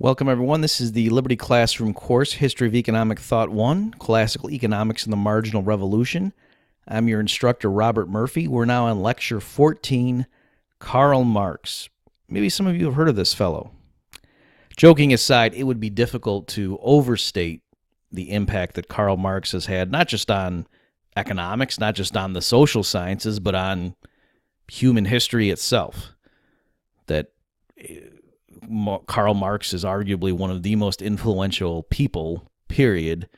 Welcome, everyone. This is the Liberty Classroom course, History of Economic Thought 1, Classical Economics and the Marginal Revolution. I'm your instructor, Robert Murphy. We're now on Lecture 14, Karl Marx. Maybe some of you have heard of this fellow. Joking aside, it would be difficult to overstate the impact that Karl Marx has had, not just on economics, not just on the social sciences, but on human history itself. That Karl Marx is arguably one of the most influential people, period,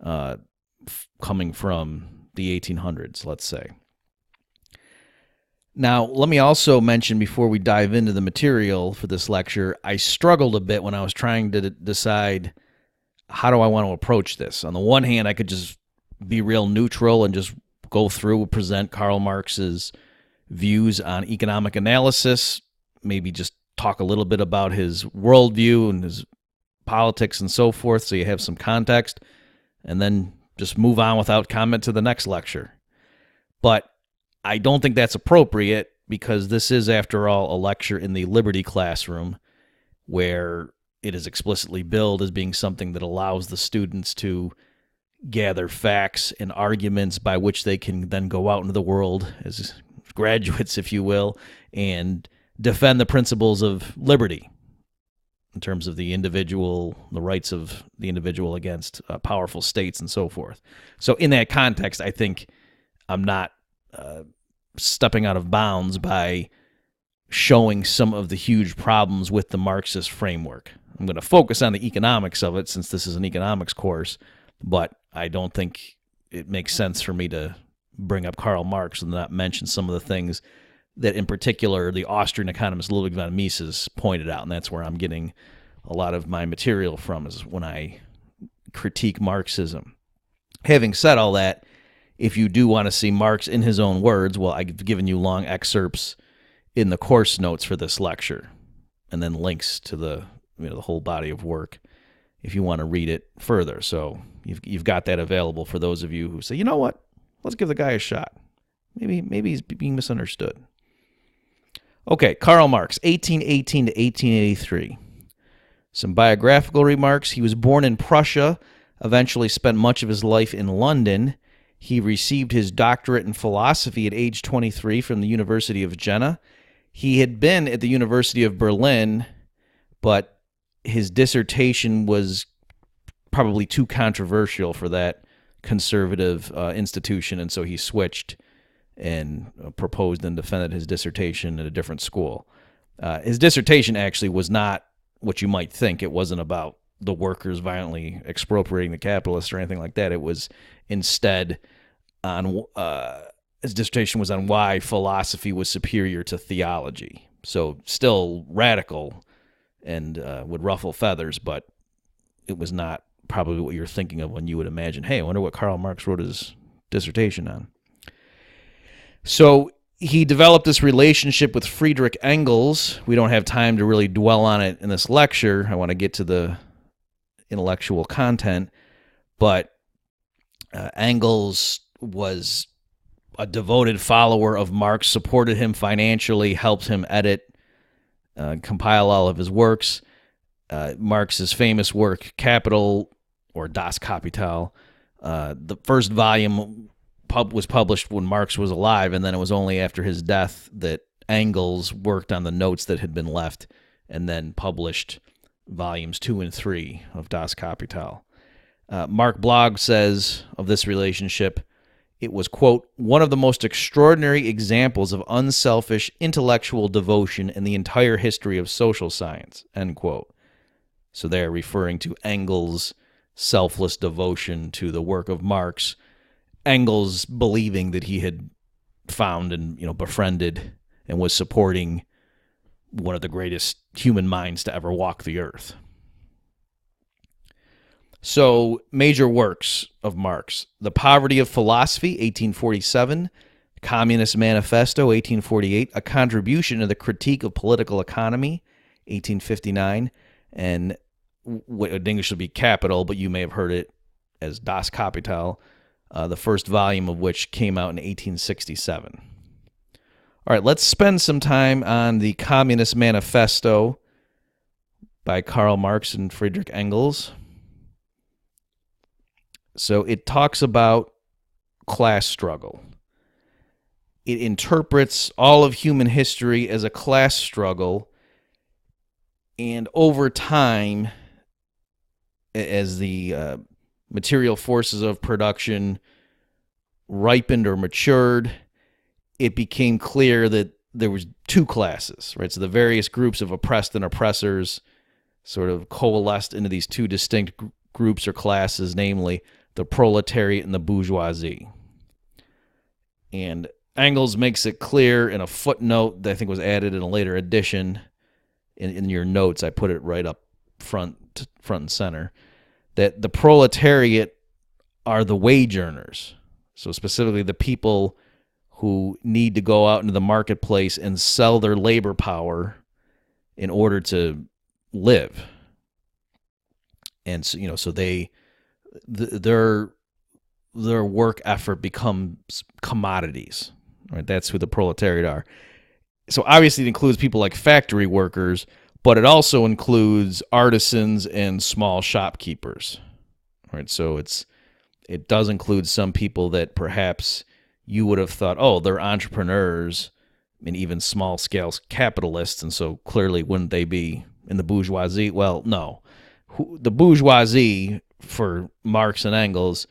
coming from the 1800s, let's say. Now, let me also mention before we dive into the material for this lecture, I struggled a bit when I was trying to decide how do I want to approach this. On the one hand, I could just be real neutral and just go through and present Karl Marx's views on economic analysis, maybe just talk a little bit about his worldview and his politics and so forth, so you have some context, and then just move on without comment to the next lecture. But I don't think that's appropriate because this is, after all, a lecture in the Liberty Classroom where it is explicitly billed as being something that allows the students to gather facts and arguments by which they can then go out into the world as graduates, if you will, and defend the principles of liberty in terms of the individual, the rights of the individual against powerful states and so forth. So in that context, I think I'm not stepping out of bounds by showing some of the huge problems with the Marxist framework. I'm going to focus on the economics of it since this is an economics course, but I don't think it makes sense for me to bring up Karl Marx and not mention some of the things that in particular the Austrian economist Ludwig von Mises pointed out, and that's where I'm getting a lot of my material from, is when I critique Marxism. Having said all that, if you do want to see Marx in his own words, well, I've given you long excerpts in the course notes for this lecture, and then links to the whole body of work if you want to read it further. So you've got that available for those of you who say, you know what, let's give the guy a shot. Maybe he's being misunderstood. Okay, Karl Marx, 1818 to 1883. Some biographical remarks. He was born in Prussia, eventually spent much of his life in London. He received his doctorate in philosophy at age 23 from the University of Jena. He had been at the University of Berlin, but his dissertation was probably too controversial for that conservative institution, and so he switched and proposed and defended his dissertation at a different school. His dissertation actually was not what you might think. It wasn't about the workers violently expropriating the capitalists or anything like that. It was instead on his dissertation was on why philosophy was superior to theology. So still radical and would ruffle feathers, but it was not probably what you're thinking of when you would imagine, hey, I wonder what Karl Marx wrote his dissertation on. So he developed this relationship with Friedrich Engels. We don't have time to really dwell on it in this lecture. I want to get to the intellectual content, but Engels was a devoted follower of Marx, supported him financially, helped him edit, compile all of his works. Marx's famous work, Capital, or Das Kapital, the first volume was published when Marx was alive, and then it was only after his death that Engels worked on the notes that had been left and then published volumes 2 and 3 of Das Kapital. Mark Blogg says of this relationship, it was, quote, one of the most extraordinary examples of unselfish intellectual devotion in the entire history of social science, end quote. So they're referring to Engels' selfless devotion to the work of Marx, Engels believing that he had found and befriended and was supporting one of the greatest human minds to ever walk the earth. So, major works of Marx: The Poverty of Philosophy, 1847, Communist Manifesto, 1848, A Contribution to the Critique of Political Economy, 1859, and what in English would be Capital, but you may have heard it as Das Kapital, the first volume of which came out in 1867. All right, let's spend some time on the Communist Manifesto by Karl Marx and Friedrich Engels. So it talks about class struggle. It interprets all of human history as a class struggle, and over time, as the material forces of production ripened or matured, it became clear that there was two classes, right? So the various groups of oppressed and oppressors sort of coalesced into these two distinct groups or classes, namely the proletariat and the bourgeoisie. And Engels makes it clear in a footnote that I think was added in a later edition. In your notes, I put it right up front and center, that the proletariat are the wage earners. So specifically the people who need to go out into the marketplace and sell their labor power in order to live. And so, so their work effort becomes commodities, right? That's who the proletariat are. So obviously it includes people like factory workers, but it also includes artisans and small shopkeepers, right? So it does include some people that perhaps you would have thought, oh, they're entrepreneurs and even small-scale capitalists, and so clearly wouldn't they be in the bourgeoisie? Well, no. The bourgeoisie, for Marx and Engels,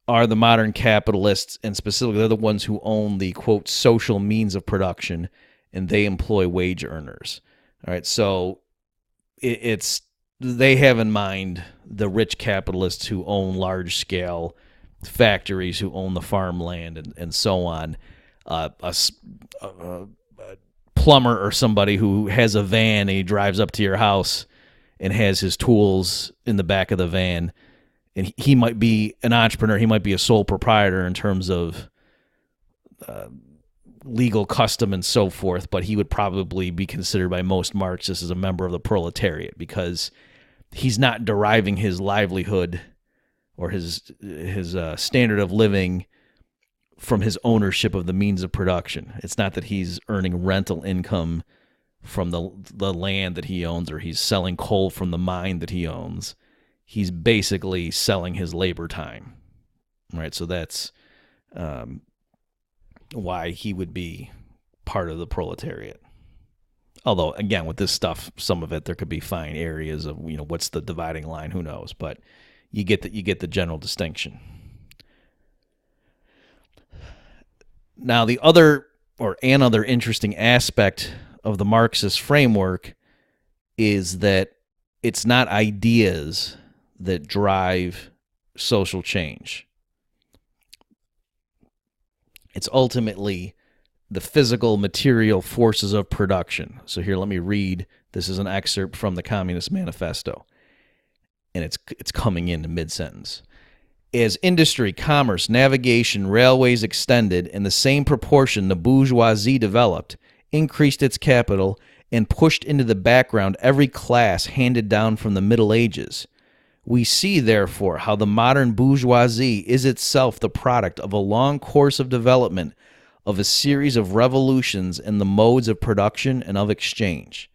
are the modern capitalists, and specifically they're the ones who own the, quote, social means of production, and they employ wage earners. All right, so they have in mind the rich capitalists who own large-scale factories, who own the farmland, and so on. A plumber or somebody who has a van and he drives up to your house and has his tools in the back of the van, and he might be an entrepreneur, he might be a sole proprietor in terms of legal custom and so forth, but he would probably be considered by most Marxists as a member of the proletariat because he's not deriving his livelihood or his standard of living from his ownership of the means of production. It's not that he's earning rental income from the land that he owns, or he's selling coal from the mine that he owns. He's basically selling his labor time, right? So that's why he would be part of the proletariat. Although, again, with this stuff, some of it, there could be fine areas of, what's the dividing line, who knows, but you get the general distinction. Now, another interesting aspect of the Marxist framework is that it's not ideas that drive social change. It's ultimately the physical, material forces of production. So here, let me read. This is an excerpt from the Communist Manifesto, and it's coming in mid-sentence. As industry, commerce, navigation, railways extended, in the same proportion the bourgeoisie developed, increased its capital, and pushed into the background every class handed down from the Middle Ages. We see, therefore, how the modern bourgeoisie is itself the product of a long course of development, of a series of revolutions in the modes of production and of exchange.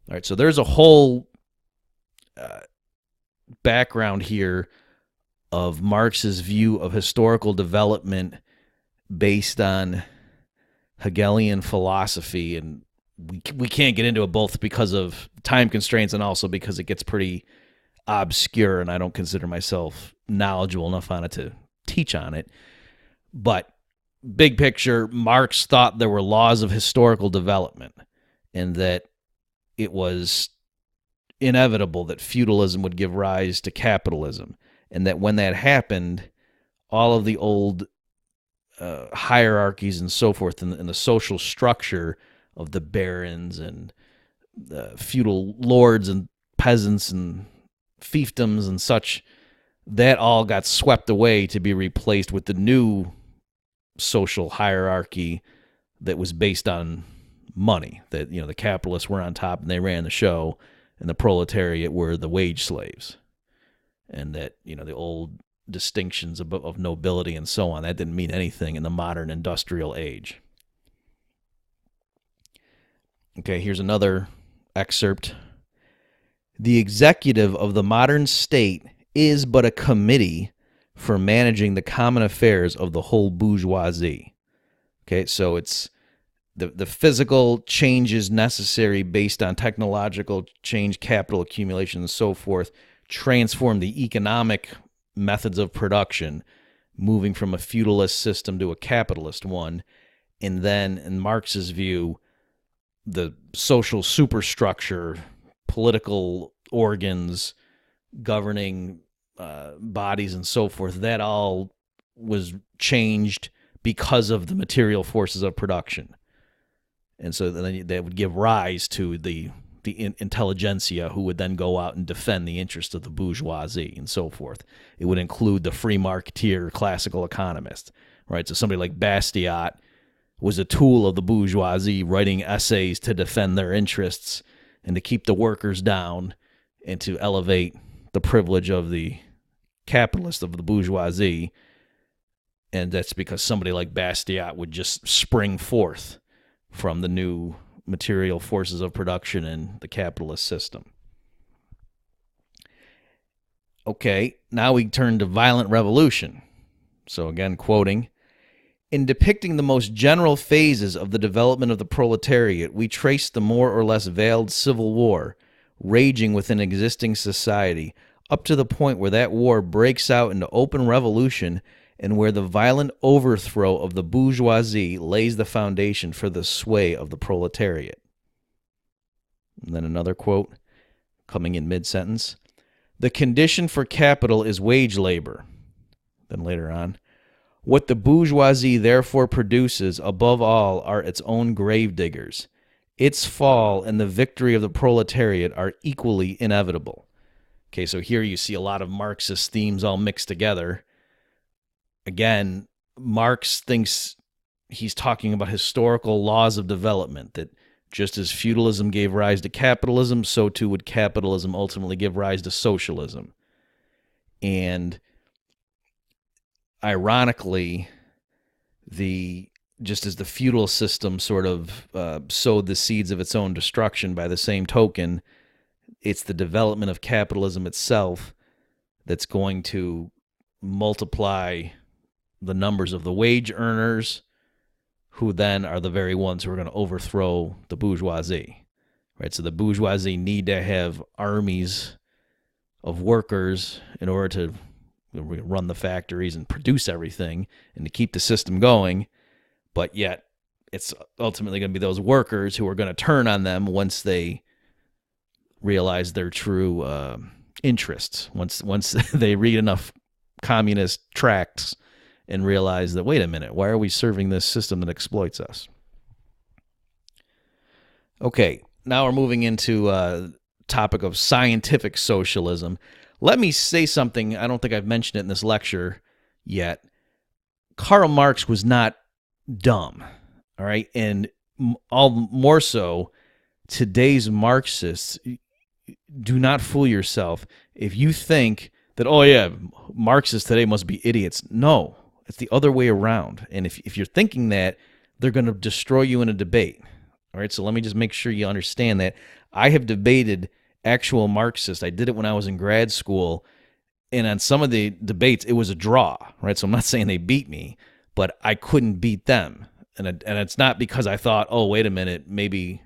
All right, so there's a whole background here of Marx's view of historical development based on Hegelian philosophy, and we can't get into it both because of time constraints and also because it gets pretty obscure, and I don't consider myself knowledgeable enough on it to teach on it. But big picture, Marx thought there were laws of historical development and that it was inevitable that feudalism would give rise to capitalism, and that when that happened, all of the old hierarchies and so forth in the social structure of the barons and the feudal lords and peasants and fiefdoms and such, that all got swept away to be replaced with the new social hierarchy that was based on money, that the capitalists were on top and they ran the show, and the proletariat were the wage slaves, and that the old distinctions of nobility and so on, that didn't mean anything in the modern industrial age. Okay, here's another excerpt. The executive of the modern state is but a committee for managing the common affairs of the whole bourgeoisie. Okay, so it's the physical changes necessary based on technological change, capital accumulation, and so forth, transform the economic methods of production, moving from a feudalist system to a capitalist one. And then, in Marx's view, the social superstructure, political organs, governing bodies, and so forth, that all was changed because of the material forces of production. And so then that would give rise to the intelligentsia, who would then go out and defend the interests of the bourgeoisie and so forth. It would include the free marketeer classical economist, right? So somebody like Bastiat was a tool of the bourgeoisie, writing essays to defend their interests and to keep the workers down and to elevate the privilege of the capitalist, of the bourgeoisie. And that's because somebody like Bastiat would just spring forth from the new material forces of production in the capitalist system. Okay, now we turn to violent revolution. So again, quoting, "In depicting the most general phases of the development of the proletariat, we trace the more or less veiled civil war raging within existing society up to the point where that war breaks out into open revolution and where the violent overthrow of the bourgeoisie lays the foundation for the sway of the proletariat." And then another quote, coming in mid-sentence, "The condition for capital is wage labor." Then later on, "What the bourgeoisie therefore produces above all are its own gravediggers. Its fall and the victory of the proletariat are equally inevitable." Okay, so here you see a lot of Marxist themes all mixed together. Again, Marx thinks he's talking about historical laws of development, that just as feudalism gave rise to capitalism, so too would capitalism ultimately give rise to socialism. And ironically, just as the feudal system sort of sowed the seeds of its own destruction, by the same token, it's the development of capitalism itself that's going to multiply the numbers of the wage earners, who then are the very ones who are going to overthrow the bourgeoisie, right? So the bourgeoisie need to have armies of workers in order to run the factories and produce everything and to keep the system going. But yet it's ultimately going to be those workers who are going to turn on them once they realize their true interests, once they read enough communist tracts and realize that, wait a minute, why are we serving this system that exploits us? Okay, now we're moving into a topic of scientific socialism. Let me say something, I don't think I've mentioned it in this lecture yet. Karl Marx was not dumb, all right? And all more so, today's Marxists, do not fool yourself if you think that, oh yeah, Marxists today must be idiots. No, it's the other way around. And if you're thinking that, they're going to destroy you in a debate. All right, so let me just make sure you understand that. I have debated actual Marxists. I did it when I was in grad school, and on some of the debates, it was a draw, right? So I'm not saying they beat me, but I couldn't beat them. And it's not because I thought, oh, wait a minute, maybe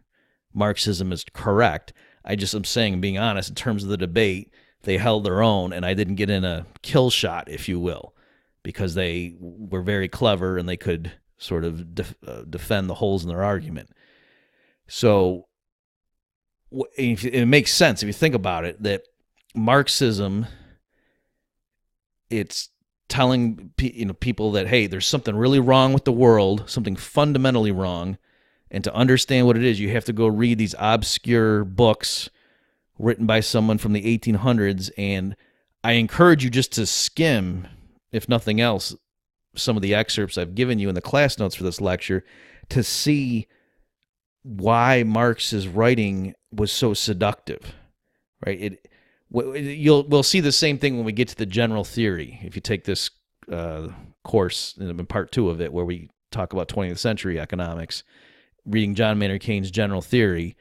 Marxism is correct. I'm saying, being honest, in terms of the debate, they held their own, and I didn't get in a kill shot, if you will, because they were very clever and they could sort of defend the holes in their argument. So it makes sense if you think about it, that Marxism, it's telling people that, hey, there's something really wrong with the world, something fundamentally wrong, and to understand what it is, you have to go read these obscure books written by someone from the 1800s, and I encourage you just to skim, if nothing else, some of the excerpts I've given you in the class notes for this lecture to see why Marx's writing was so seductive, right? We'll see the same thing when we get to the general theory. If you take this course in part 2 of it, where we talk about 20th century economics, reading John Maynard Keynes' general theory,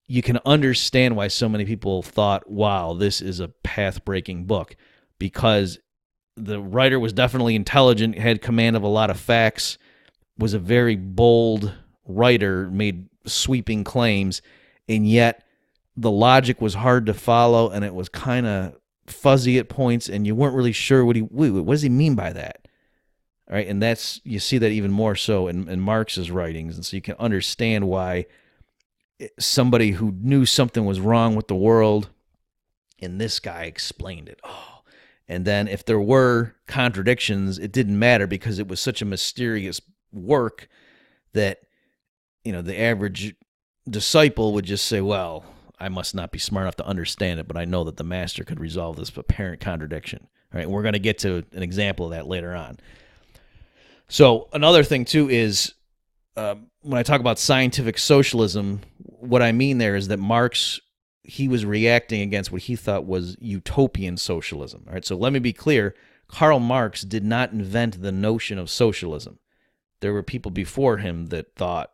you can understand why so many people thought, wow, this is a path-breaking book, because the writer was definitely intelligent, had command of a lot of facts, was a very bold writer, made sweeping claims, and yet the logic was hard to follow, and it was kind of fuzzy at points, and you weren't really sure what does he mean by that? All right, and you see that even more so in Marx's writings, and so you can understand why somebody who knew something was wrong with the world, and this guy explained it. Oh, and then if there were contradictions, it didn't matter because it was such a mysterious work that, the average disciple would just say, well, I must not be smart enough to understand it, but I know that the master could resolve this apparent contradiction. All right, we're going to get to an example of that later on. So another thing, too, is when I talk about scientific socialism, what I mean there is that Marx, he was reacting against what he thought was utopian socialism. All right, so let me be clear. Karl Marx did not invent the notion of socialism. There were people before him that thought,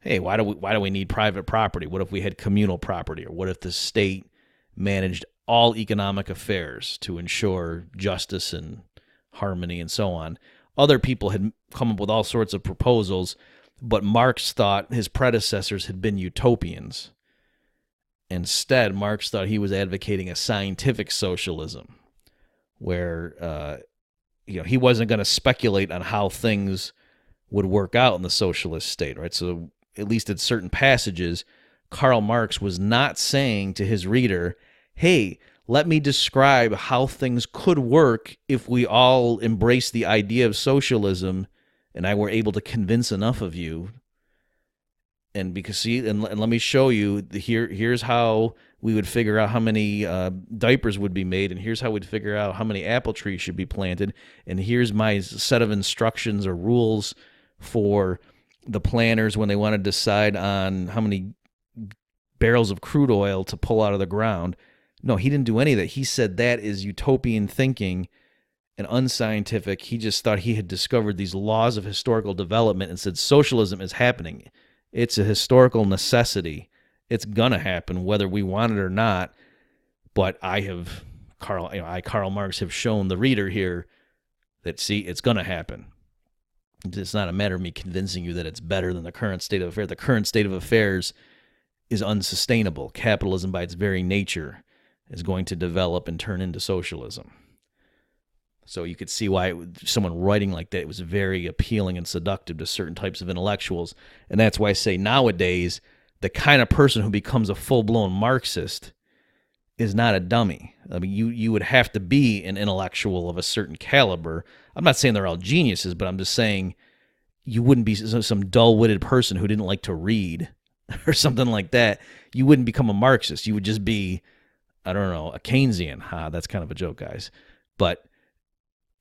hey, why do we need private property? What if we had communal property? Or what if the state managed all economic affairs to ensure justice and harmony and so on? Other people had come up with all sorts of proposals, but Marx thought his predecessors had been utopians. Instead, Marx thought he was advocating a scientific socialism where he wasn't going to speculate on how things would work out in the socialist state, right? So at least in certain passages, Karl Marx was not saying to his reader, hey, let me describe how things could work if we all embrace the idea of socialism and I were able to convince enough of you. And because and let me show you, here's how we would figure out how many diapers would be made, and here's how we'd figure out how many apple trees should be planted, and here's my set of instructions or rules for the planners when they want to decide on how many barrels of crude oil to pull out of the ground. No, he didn't do any of that. He said that is utopian thinking and unscientific. He just thought he had discovered these laws of historical development and said socialism is happening. It's a historical necessity. It's going to happen whether we want it or not. But Karl Marx, have shown the reader here that, see, it's going to happen. It's not a matter of me convincing you that it's better than the current state of affairs. The current state of affairs is unsustainable. Capitalism, by its very nature, is going to develop and turn into socialism. So you could see why someone writing like that was very appealing and seductive to certain types of intellectuals. And that's why I say nowadays, the kind of person who becomes a full-blown Marxist is not a dummy. I mean, you would have to be an intellectual of a certain caliber. I'm not saying they're all geniuses, but I'm just saying you wouldn't be some dull-witted person who didn't like to read or something like that. You wouldn't become a Marxist. You would just be, I don't know, a Keynesian. That's kind of a joke, guys. But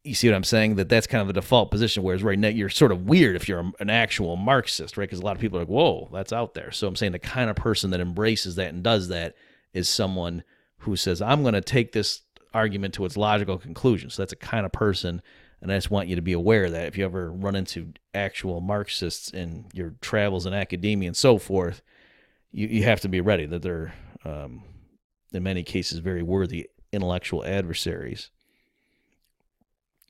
you see what I'm saying? That's kind of the default position, whereas right now you're sort of weird if you're an actual Marxist, right? Because a lot of people are like, whoa, that's out there. So I'm saying the kind of person that embraces that and does that is someone who says, I'm going to take this argument to its logical conclusion. So that's a kind of person, and I just want you to be aware of that. If you ever run into actual Marxists in your travels in academia and so forth, you have to be ready that they're, in many cases, very worthy intellectual adversaries.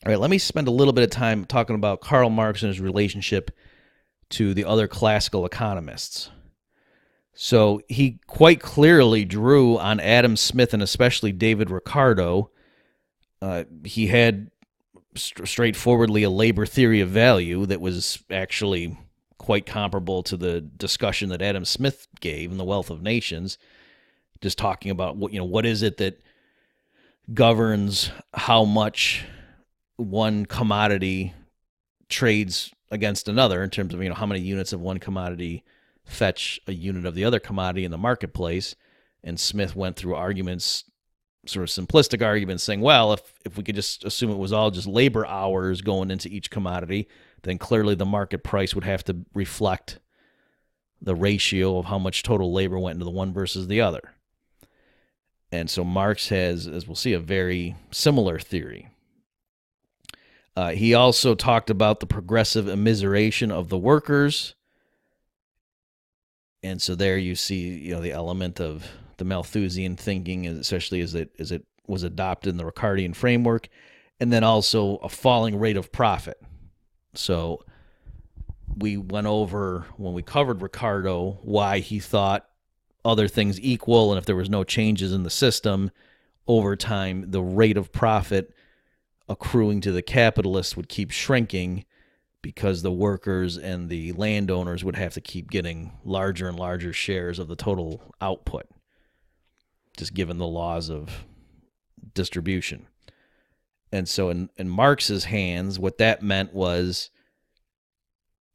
All right, let me spend a little bit of time talking about Karl Marx and his relationship to the other classical economists. So he quite clearly drew on Adam Smith and especially David Ricardo. He had straightforwardly a labor theory of value that was actually quite comparable to the discussion that Adam Smith gave in The Wealth of Nations, just talking about what is it that governs how much one commodity trades against another in terms of how many units of one commodity fetch a unit of the other commodity in the marketplace. And Smith went through arguments, sort of simplistic arguments, saying, well, if we could just assume it was all just labor hours going into each commodity, then clearly the market price would have to reflect the ratio of how much total labor went into the one versus the other. And so Marx has, as we'll see, a very similar theory. He also talked about the progressive immiseration of the workers. And so there you see, the element of the Malthusian thinking, especially as it was adopted in the Ricardian framework, and then also a falling rate of profit. So we went over, when we covered Ricardo, why he thought other things equal, and if there was no changes in the system, over time, the rate of profit accruing to the capitalists would keep shrinking because the workers and the landowners would have to keep getting larger and larger shares of the total output, just given the laws of distribution. And so in Marx's hands, what that meant was,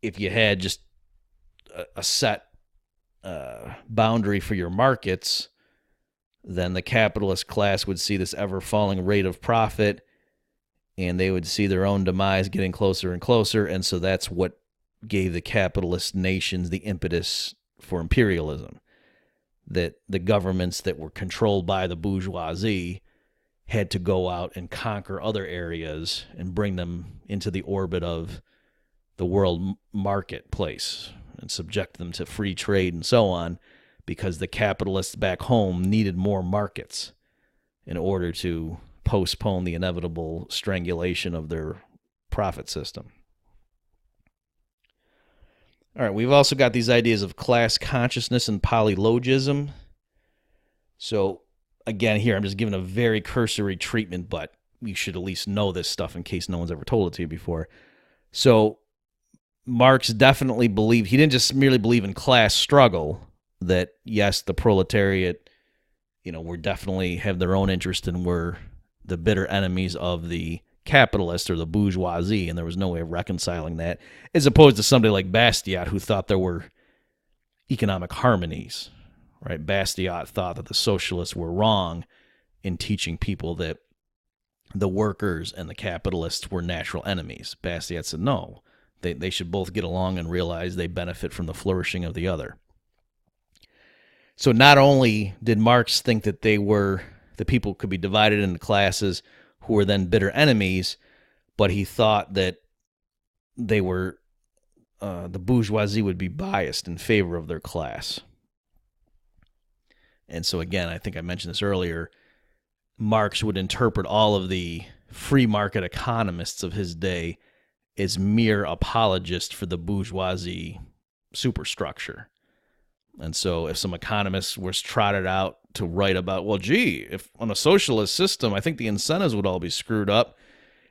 if you had just a set boundary for your markets, then the capitalist class would see this ever-falling rate of profit, and they would see their own demise getting closer and closer, and so that's what gave the capitalist nations the impetus for imperialism, that the governments that were controlled by the bourgeoisie had to go out and conquer other areas and bring them into the orbit of the world marketplace and subject them to free trade and so on, because the capitalists back home needed more markets in order to postpone the inevitable strangulation of their profit system. All right, we've also got these ideas of class consciousness and polylogism. So again, here I'm just giving a very cursory treatment, but you should at least know this stuff in case no one's ever told it to you before. So Marx definitely believed, he didn't just merely believe in class struggle, that yes, the proletariat, were definitely have their own interest and were the bitter enemies of the capitalists or the bourgeoisie, and there was no way of reconciling that, as opposed to somebody like Bastiat, who thought there were economic harmonies, right? Bastiat thought that the socialists were wrong in teaching people that the workers and the capitalists were natural enemies. Bastiat said no, they should both get along and realize they benefit from the flourishing of the other. So not only did Marx think that the people could be divided into classes who were then bitter enemies, but he thought that they were, the bourgeoisie would be biased in favor of their class. And so again, I think I mentioned this earlier, Marx would interpret all of the free market economists of his day as mere apologists for the bourgeoisie superstructure. And so if some economist was trotted out to write about, well, gee, if on a socialist system, I think the incentives would all be screwed up,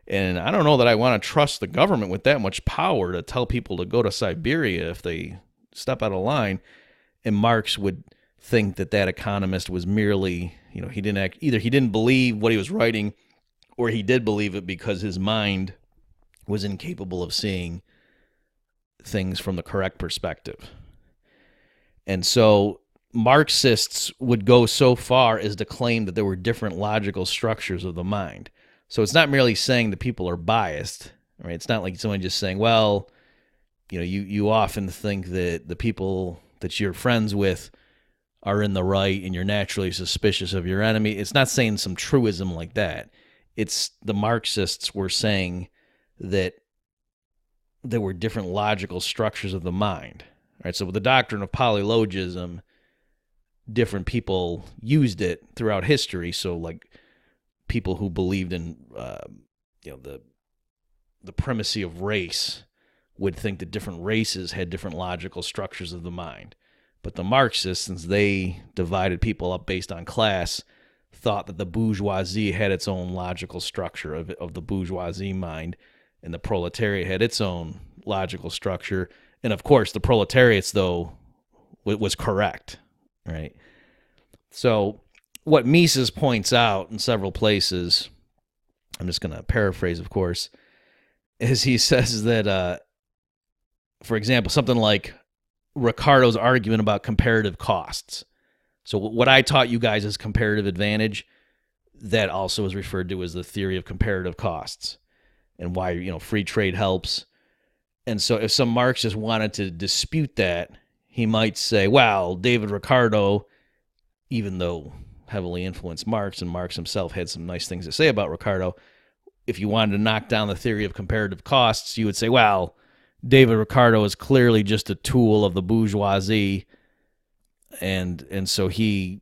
and I don't know that I want to trust the government with that much power to tell people to go to Siberia if they step out of line. And Marx would think that economist was merely, he didn't believe what he was writing, or he did believe it because his mind was incapable of seeing things from the correct perspective. And so Marxists would go so far as to claim that there were different logical structures of the mind. So it's not merely saying that people are biased, right? It's not like someone just saying, well, you often think that the people that you're friends with are in the right and you're naturally suspicious of your enemy. It's not saying some truism like that. It's the Marxists were saying that there were different logical structures of the mind. Right, so with the doctrine of polylogism, different people used it throughout history. So, like people who believed in, the primacy of race would think that different races had different logical structures of the mind. But the Marxists, since they divided people up based on class, thought that the bourgeoisie had its own logical structure of the bourgeoisie mind, and the proletariat had its own logical structure. And of course, the proletariats, though, was correct, right? So what Mises points out in several places, I'm just going to paraphrase, of course, is he says that, for example, something like Ricardo's argument about comparative costs. So what I taught you guys as comparative advantage, that also is referred to as the theory of comparative costs, and why, free trade helps. And so if some Marxist wanted to dispute that, he might say, well, David Ricardo, even though heavily influenced Marx, and Marx himself had some nice things to say about Ricardo, if you wanted to knock down the theory of comparative costs, you would say, well, David Ricardo is clearly just a tool of the bourgeoisie and so he,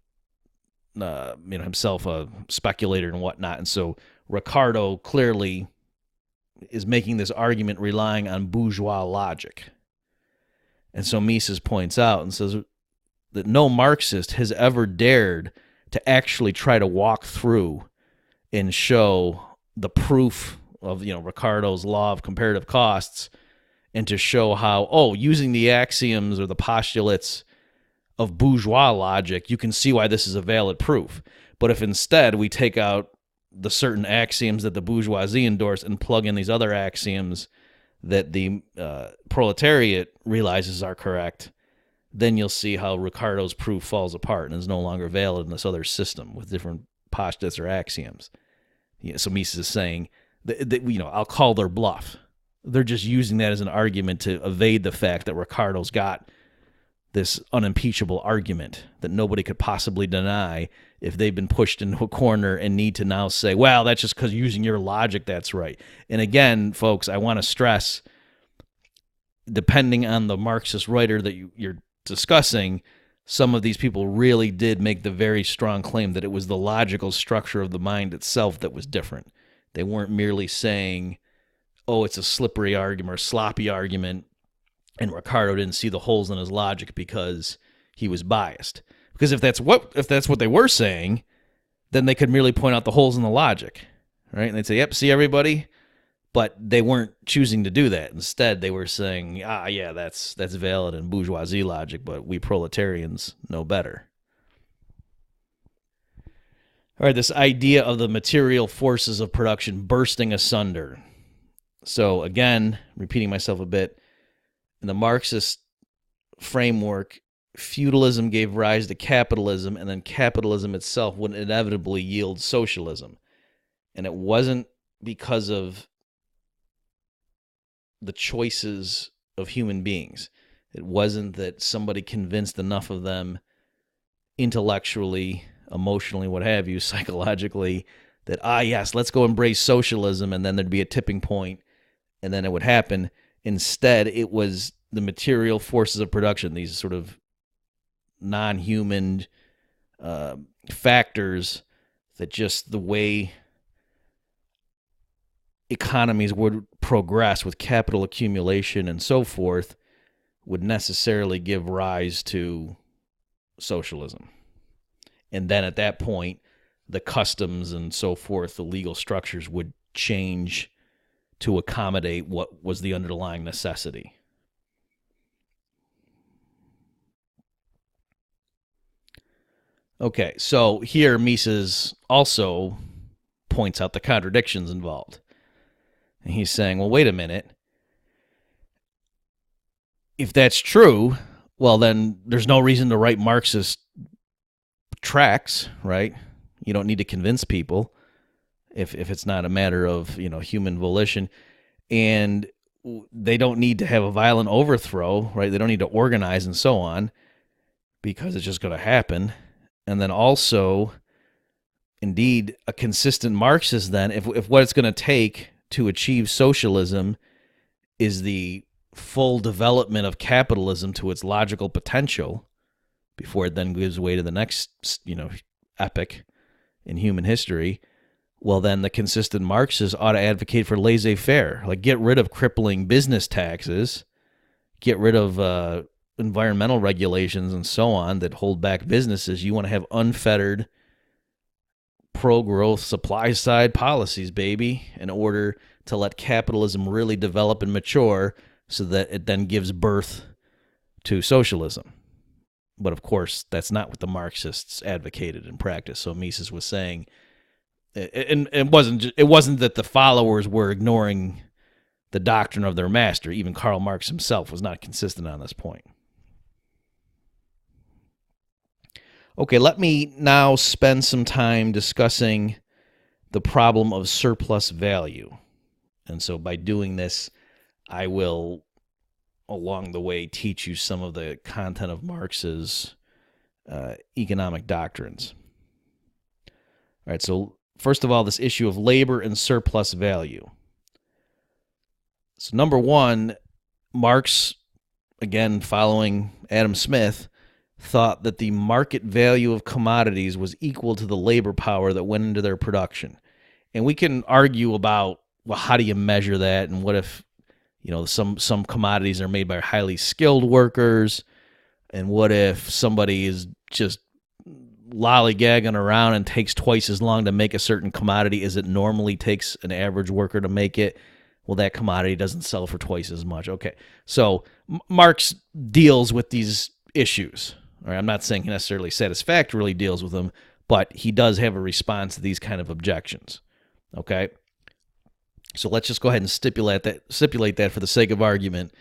himself a speculator and whatnot, and so Ricardo clearly is making this argument relying on bourgeois logic. And so Mises points out and says that no Marxist has ever dared to actually try to walk through and show the proof of, Ricardo's law of comparative costs, and to show how, using the axioms or the postulates of bourgeois logic, you can see why this is a valid proof. But if instead we take out the certain axioms that the bourgeoisie endorse and plug in these other axioms that the proletariat realizes are correct, then you'll see how Ricardo's proof falls apart and is no longer valid in this other system with different postulates or axioms. So Mises is saying that I'll call their bluff. They're just using that as an argument to evade the fact that Ricardo's got this unimpeachable argument that nobody could possibly deny if they've been pushed into a corner and need to now say, well, that's just because using your logic, that's right. And again, folks, I want to stress, depending on the Marxist writer that you're discussing, some of these people really did make the very strong claim that it was the logical structure of the mind itself that was different. They weren't merely saying, it's a slippery argument or sloppy argument, and Ricardo didn't see the holes in his logic because he was biased. Because if that's what they were saying, then they could merely point out the holes in the logic, right? And they'd say, "Yep, see everybody," but they weren't choosing to do that. Instead, they were saying, yeah, that's valid in bourgeoisie logic, but we proletarians know better. All right, this idea of the material forces of production bursting asunder. So again, repeating myself a bit, in the Marxist framework, feudalism gave rise to capitalism, and then capitalism itself would inevitably yield socialism. And it wasn't because of the choices of human beings. It wasn't that somebody convinced enough of them intellectually, emotionally, what have you, psychologically, that, yes, let's go embrace socialism, and then there'd be a tipping point, and then it would happen. Instead, it was the material forces of production, these sort of non-human factors that just the way economies would progress with capital accumulation and so forth would necessarily give rise to socialism. And then at that point, the customs and so forth, the legal structures would change to accommodate what was the underlying necessity. Okay, so here Mises also points out the contradictions involved. And he's saying, well, wait a minute. If that's true, well, then there's no reason to write Marxist tracts, right? You don't need to convince people if it's not a matter of, human volition. And they don't need to have a violent overthrow, right? They don't need to organize and so on, because it's just going to happen. And then also, indeed, a consistent Marxist then, if what it's going to take to achieve socialism is the full development of capitalism to its logical potential before it then gives way to the next, epoch in human history, well, then the consistent Marxists ought to advocate for laissez-faire, like get rid of crippling business taxes, get rid of environmental regulations and so on that hold back businesses. You want to have unfettered pro-growth supply-side policies, baby, in order to let capitalism really develop and mature so that it then gives birth to socialism. But of course, that's not what the Marxists advocated in practice. So Mises was saying, and it wasn't that the followers were ignoring the doctrine of their master. Even Karl Marx himself was not consistent on this point. Okay, let me now spend some time discussing the problem of surplus value. And so by doing this, I will, along the way, teach you some of the content of Marx's economic doctrines. All right, so first of all, this issue of labor and surplus value. So number one, Marx, again, following Adam Smith, thought that the market value of commodities was equal to the labor power that went into their production. And we can argue about, well, how do you measure that? And what if, some commodities are made by highly skilled workers? And what if somebody is just lollygagging around and takes twice as long to make a certain commodity as it normally takes an average worker to make it? Well, that commodity doesn't sell for twice as much. Okay, so Marx deals with these issues. All right, I'm not saying he necessarily satisfactorily deals with them, but he does have a response to these kind of objections. Okay, so let's just go ahead and stipulate that for the sake of argument,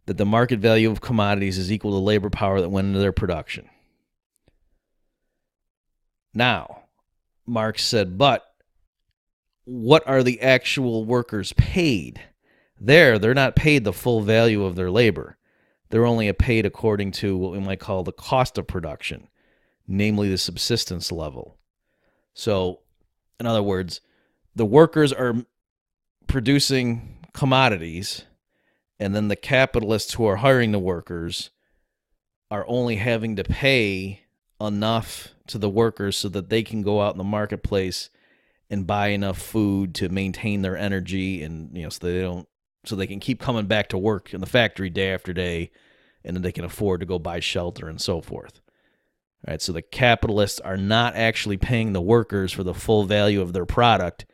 that the market value of commodities is equal to labor power that went into their production. Now, Marx said, but what are the actual workers paid? They're not paid the full value of their labor. They're only paid according to what we might call the cost of production, namely the subsistence level. So, in other words, the workers are producing commodities, and then the capitalists who are hiring the workers are only having to pay enough to the workers so that they can go out in the marketplace and buy enough food to maintain their energy, and so they can keep coming back to work in the factory day after day, and then they can afford to go buy shelter and so forth. All right, so the capitalists are not actually paying the workers for the full value of their product.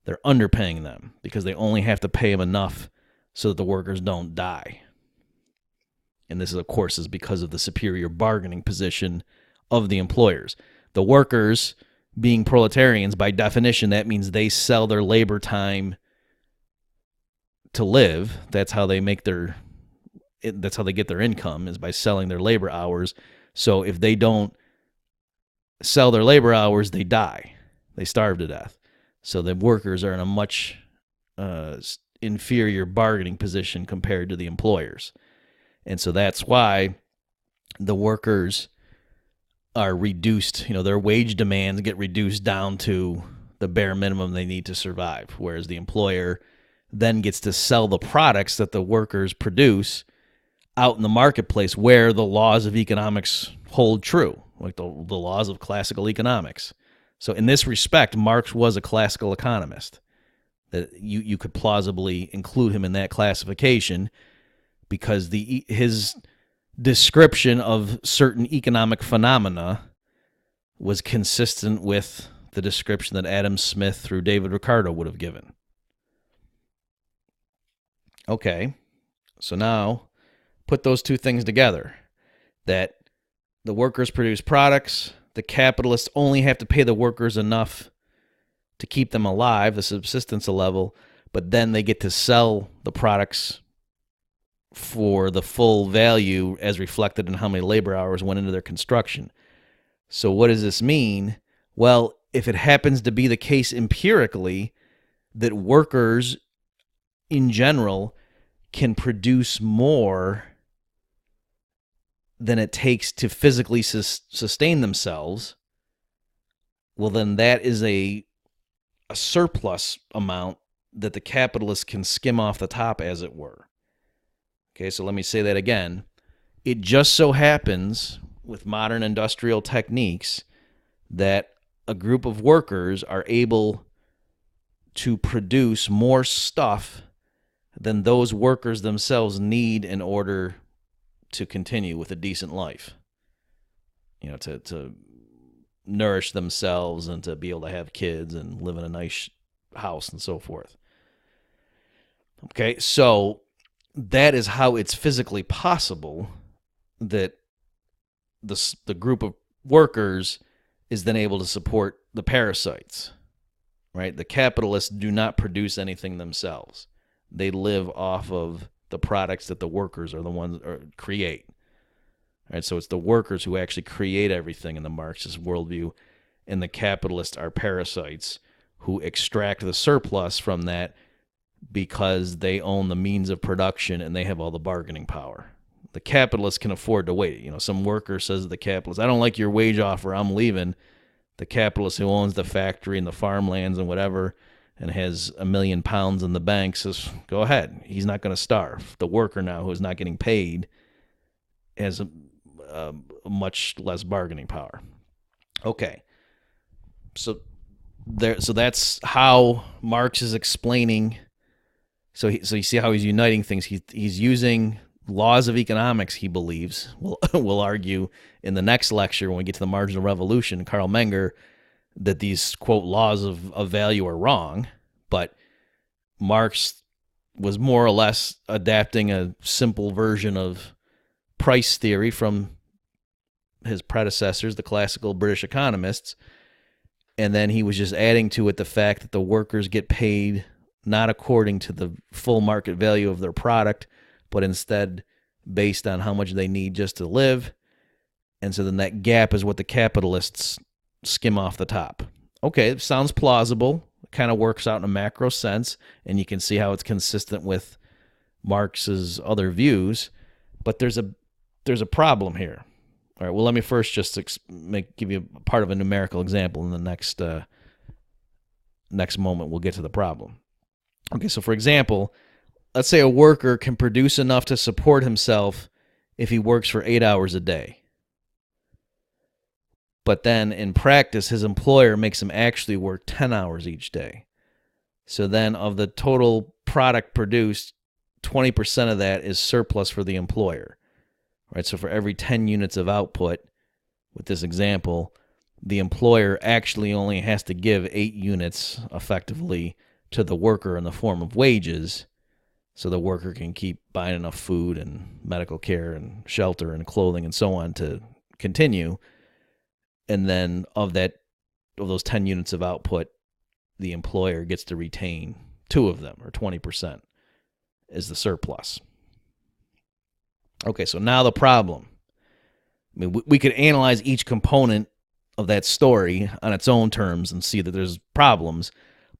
They're underpaying them because they only have to pay them enough so that the workers don't die. And this, of course, is because of the superior bargaining position of the employers. The workers, being proletarians, by definition, that means they sell their labor time to live. That's how they get their income, is by selling their labor hours. So if they don't sell their labor hours, they die. They starve to death. So the workers are in a much inferior bargaining position compared to the employers. And so that's why the workers are reduced, their wage demands get reduced down to the bare minimum they need to survive, whereas the employer then gets to sell the products that the workers produce out in the marketplace where the laws of economics hold true, like the laws of classical economics. So in this respect, Marx was a classical economist. That you could plausibly include him in that classification because his description of certain economic phenomena was consistent with the description that Adam Smith through David Ricardo would have given. Okay, so now put those two things together, that the workers produce products, the capitalists only have to pay the workers enough to keep them alive, the subsistence level, but then they get to sell the products for the full value as reflected in how many labor hours went into their construction. So what does this mean? Well, if it happens to be the case empirically that workers in general can produce more than it takes to physically sustain themselves, well, then that is a surplus amount that the capitalists can skim off the top, as it were. Okay, so let me say that again. It just so happens with modern industrial techniques that a group of workers are able to produce more stuff than those workers themselves need in order to continue with a decent life. To nourish themselves and to be able to have kids and live in a nice house and so forth. Okay, so that is how it's physically possible that the group of workers is then able to support the parasites, right? The capitalists do not produce anything themselves. They live off of the products that the workers are the ones that create. Right, so it's the workers who actually create everything in the Marxist worldview, and the capitalists are parasites who extract the surplus from that because they own the means of production and they have all the bargaining power. The capitalists can afford to wait. Some worker says to the capitalist, I don't like your wage offer, I'm leaving. The capitalist who owns the factory and the farmlands and whatever and has £1 million in the bank says, go ahead. He's not going to starve. The worker now who is not getting paid has much less bargaining power. Okay, so that's how Marx is explaining. So you see how he's uniting things. He's using laws of economics, he believes. We'll argue in the next lecture when we get to the marginal revolution, Karl Menger, that these, quote, laws of value are wrong. But Marx was more or less adapting a simple version of price theory from his predecessors, the classical British economists. And then he was just adding to it the fact that the workers get paid not according to the full market value of their product, but instead based on how much they need just to live. And so then that gap is what the capitalists skim off the top. Okay, it sounds plausible. It kind of works out in a macro sense, and you can see how it's consistent with Marx's other views. But there's a problem here. All right, well, let me first just give you part of a numerical example. In the next moment, we'll get to the problem. Okay, so for example, let's say a worker can produce enough to support himself if he works for 8 hours a day. But then in practice, his employer makes him actually work 10 hours each day. So then of the total product produced, 20% of that is surplus for the employer. Right? So for every 10 units of output, with this example, the employer actually only has to give 8 units effectively to the worker in the form of wages, so the worker can keep buying enough food and medical care and shelter and clothing and so on to continue. And then of those 10 units of output, the employer gets to retain 2 of them, or 20%, is the surplus. Okay, so now the problem. I mean, we could analyze each component of that story on its own terms and see that there's problems,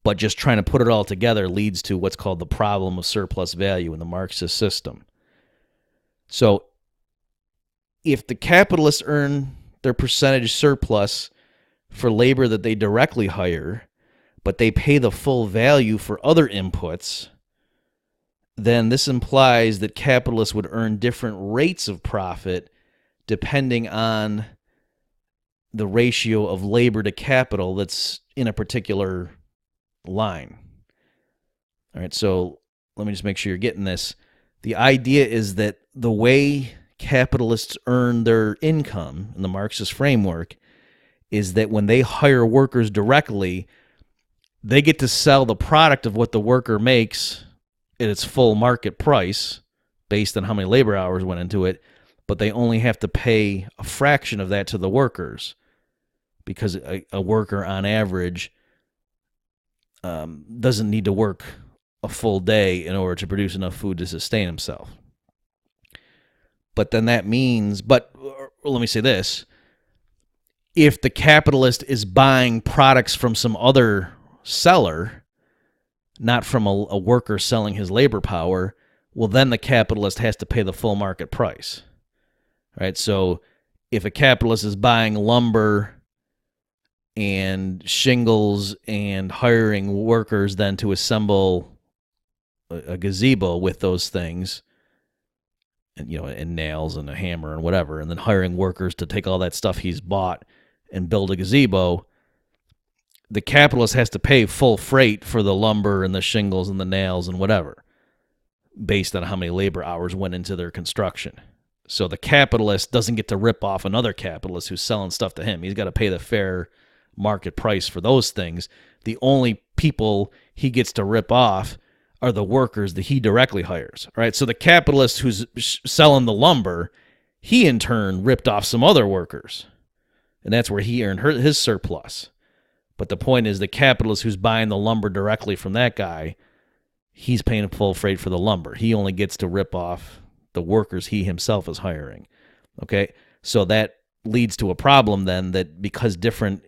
but just trying to put it all together leads to what's called the problem of surplus value in the Marxist system. So if the capitalists earn their percentage surplus for labor that they directly hire, but they pay the full value for other inputs, then this implies that capitalists would earn different rates of profit depending on the ratio of labor to capital that's in a particular line. All right, so let me just make sure you're getting this. The idea is that the way capitalists earn their income in the Marxist framework is that when they hire workers directly, they get to sell the product of what the worker makes at its full market price based on how many labor hours went into it, but they only have to pay a fraction of that to the workers because a worker on average doesn't need to work a full day in order to produce enough food to sustain himself. But then that means, let me say this, if the capitalist is buying products from some other seller, not from a worker selling his labor power, well, then the capitalist has to pay the full market price. Right? So if a capitalist is buying lumber and shingles and hiring workers then to assemble a gazebo with those things, and and nails and a hammer and whatever, and then hiring workers to take all that stuff he's bought and build a gazebo, the capitalist has to pay full freight for the lumber and the shingles and the nails and whatever, based on how many labor hours went into their construction. So the capitalist doesn't get to rip off another capitalist who's selling stuff to him. He's got to pay the fair market price for those things. The only people he gets to rip off are the workers that he directly hires. Right? So the capitalist who's selling the lumber, he in turn ripped off some other workers, and that's where he earned his surplus. But the point is, the capitalist who's buying the lumber directly from that guy, he's paying full freight for the lumber. He only gets to rip off the workers he himself is hiring. Okay? So that leads to a problem then, that because different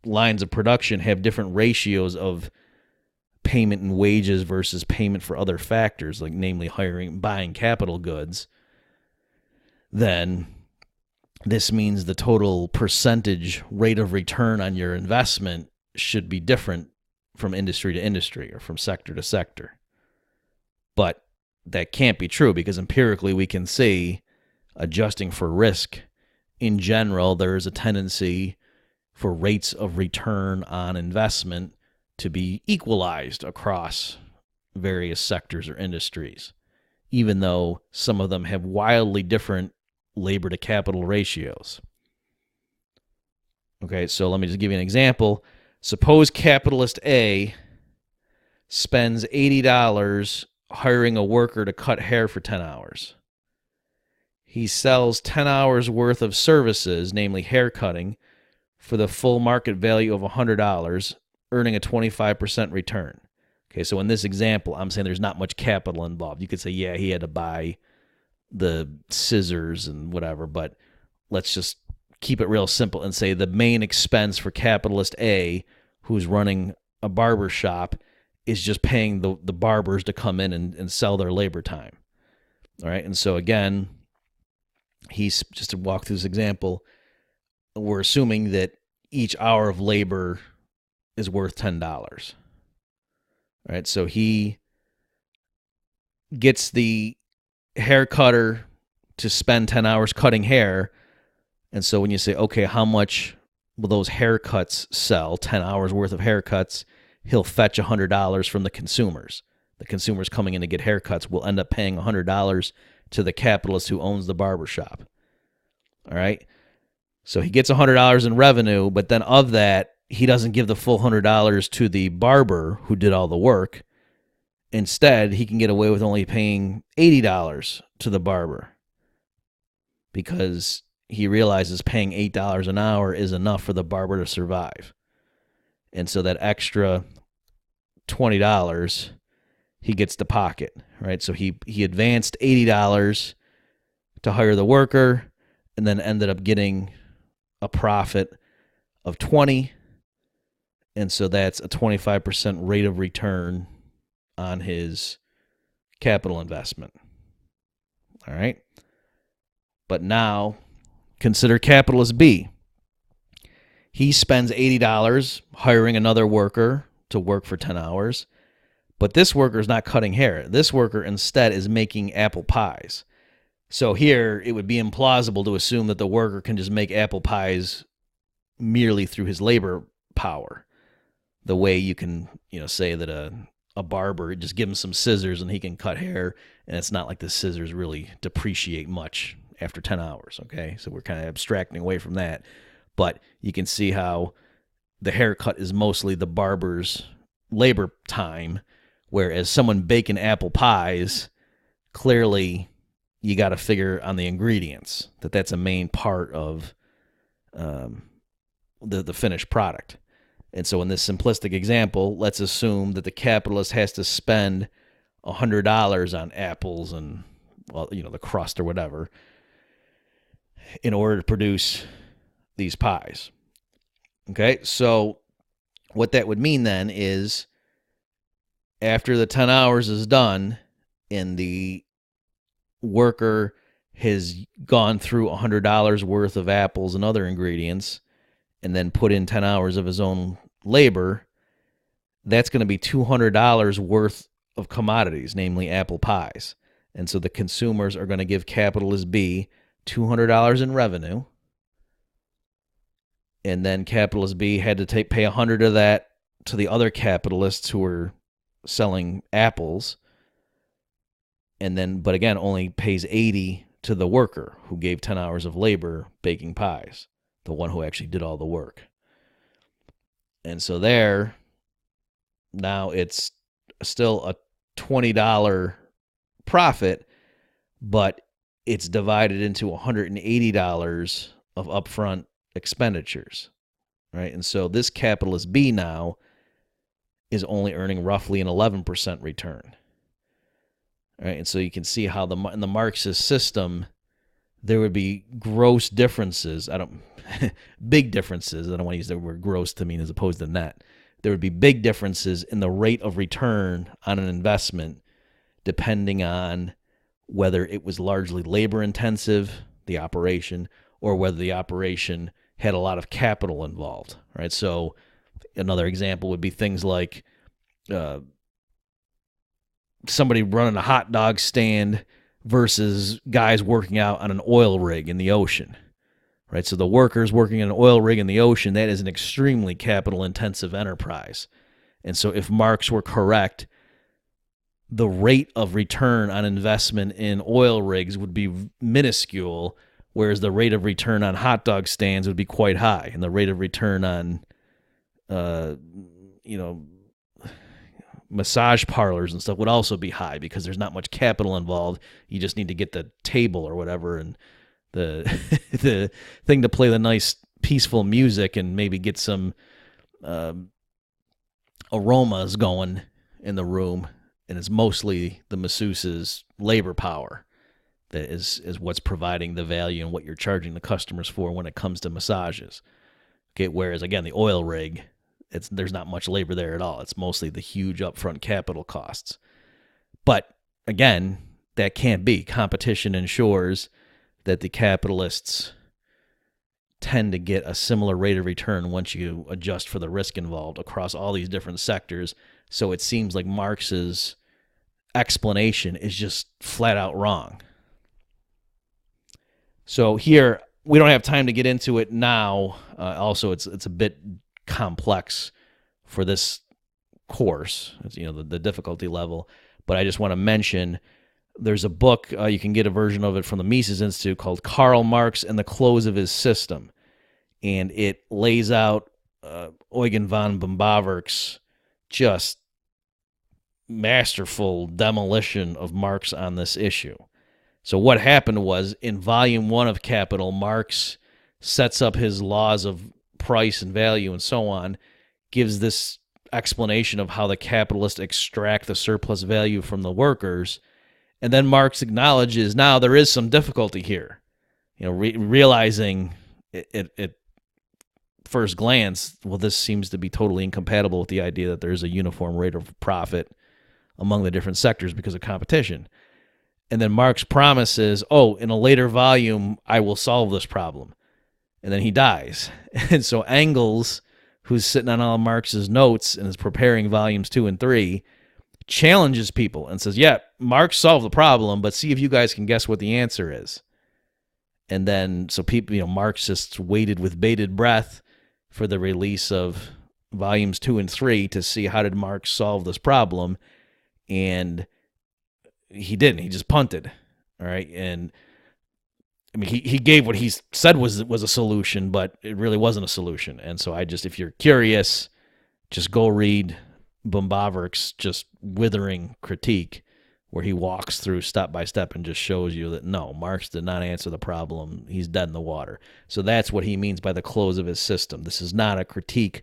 lines of production have different ratios of payment in wages versus payment for other factors, like namely buying capital goods, then this means the total percentage rate of return on your investment should be different from industry to industry or from sector to sector. But that can't be true, because empirically we can see adjusting for risk, in general, there is a tendency for rates of return on investment to be equalized across various sectors or industries, even though some of them have wildly different labor to capital ratios. Okay, so let me just give you an example. Suppose capitalist A spends $80 hiring a worker to cut hair for 10 hours. He sells 10 hours worth of services, namely hair cutting, for the full market value of $100, earning a 25% return. Okay, so in this example, I'm saying there's not much capital involved. You could say, yeah, he had to buy the scissors and whatever, but let's just keep it real simple and say the main expense for capitalist A, who's running a barber shop, is just paying the barbers to come in and sell their labor time. All right, and so again, he's just to walk through this example, we're assuming that each hour of labor is worth $10. Right? So he gets the hair cutter to spend 10 hours cutting hair. And so when you say, okay, how much will those haircuts sell, 10 hours worth of haircuts, he'll fetch $100 from the consumers. The consumers coming in to get haircuts will end up paying $100 to the capitalist who owns the barber shop. All right? So he gets $100 in revenue, but then of that, he doesn't give the full $100 to the barber who did all the work. Instead, he can get away with only paying $80 to the barber because he realizes paying $8 an hour is enough for the barber to survive. And so that extra $20 he gets to pocket, right? So he advanced $80 to hire the worker and then ended up getting a profit of $20. And so that's a 25% rate of return on his capital investment. All right. But now consider capitalist B. He spends $80 hiring another worker to work for 10 hours. But this worker is not cutting hair. This worker instead is making apple pies. So here it would be implausible to assume that the worker can just make apple pies merely through his labor power. The way you can, say that a barber, just give him some scissors and he can cut hair, and it's not like the scissors really depreciate much after 10 hours, okay? So we're kind of abstracting away from that. But you can see how the haircut is mostly the barber's labor time, whereas someone baking apple pies, clearly you got to figure on the ingredients, that's a main part of the finished product. And so in this simplistic example, let's assume that the capitalist has to spend $100 on apples and, the crust or whatever in order to produce these pies. Okay, so what that would mean then is after the 10 hours is done and the worker has gone through $100 worth of apples and other ingredients and then put in 10 hours of his own labor, that's going to be $200 worth of commodities, namely apple pies. And so the consumers are going to give capitalist B $200 in revenue. And then capitalist B had to pay $100 of that to the other capitalists who were selling apples. And then, but again, only pays $80 to the worker who gave 10 hours of labor baking pies, the one who actually did all the work. And so there, now it's still a $20 profit, but it's divided into $180 of upfront expenditures, right? And so this capitalist B now is only earning roughly an 11% return, right? And so you can see how in the Marxist system, there would be gross differences. Big differences. I don't want to use the word gross to mean as opposed to net. There would be big differences in the rate of return on an investment depending on whether it was largely labor intensive, the operation, or whether the operation had a lot of capital involved, right? So another example would be things like somebody running a hot dog stand versus guys working out on an oil rig in the ocean, right? So the workers working in an oil rig in the ocean, that is an extremely capital-intensive enterprise. And so if Marx were correct, the rate of return on investment in oil rigs would be minuscule, whereas the rate of return on hot dog stands would be quite high, and the rate of return on, massage parlors and stuff would also be high because there's not much capital involved. You just need to get the table or whatever and the the thing to play the nice peaceful music and maybe get some aromas going in the room. And it's mostly the masseuse's labor power that is what's providing the value and what you're charging the customers for when it comes to massages. Okay, whereas again, the oil rig, there's not much labor there at all. It's mostly the huge upfront capital costs. But again, that can't be. Competition ensures that the capitalists tend to get a similar rate of return once you adjust for the risk involved across all these different sectors. So it seems like Marx's explanation is just flat out wrong. So here, we don't have time to get into it now. Also, it's a bit complex for this course, the difficulty level. But I just want to mention there's a book, you can get a version of it from the Mises Institute, called Karl Marx and the Close of His System. And it lays out Eugen von Bombaverk's just masterful demolition of Marx on this issue. So what happened was, in Volume 1 of Capital, Marx sets up his laws of price and value and so on, gives this explanation of how the capitalists extract the surplus value from the workers, and then Marx acknowledges now there is some difficulty here. Realizing at first glance, well, this seems to be totally incompatible with the idea that there's a uniform rate of profit among the different sectors because of competition. And then Marx promises, in a later volume, I will solve this problem. And then he dies. And so Engels, who's sitting on all Marx's notes and is preparing volumes 2 and 3, challenges people and says, yeah, Marx solved the problem, but see if you guys can guess what the answer is. And then, so people, Marxists waited with bated breath for the release of volumes 2 and 3 to see how did Marx solve this problem. And he didn't. He just punted. All right. And I mean, he gave what he said was a solution, but it really wasn't a solution. And so if you're curious, just go read Bombaverk's just withering critique, where he walks through step by step and just shows you that no, Marx did not answer the problem. He's dead in the water. So that's what he means by the close of his system. This is not a critique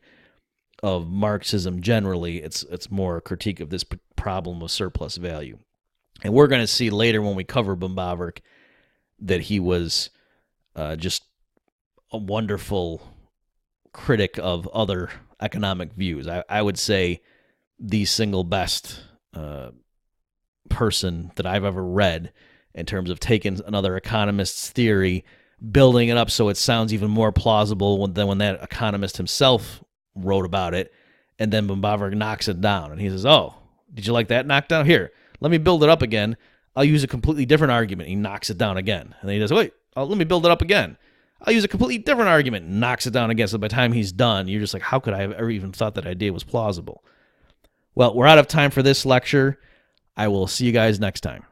of Marxism generally. It's more a critique of this problem of surplus value. And we're going to see later when we cover Bombaverk that he was just a wonderful critic of other economic views. I would say the single best person that I've ever read in terms of taking another economist's theory, building it up so it sounds even more plausible than when that economist himself wrote about it, and then Bombaverk knocks it down. And he says, did you like that knockdown? Here, let me build it up again. I'll use a completely different argument. He knocks it down again. And then he does, wait, let me build it up again. I'll use a completely different argument, knocks it down again. So by the time he's done, you're just like, how could I have ever even thought that idea was plausible? Well, we're out of time for this lecture. I will see you guys next time.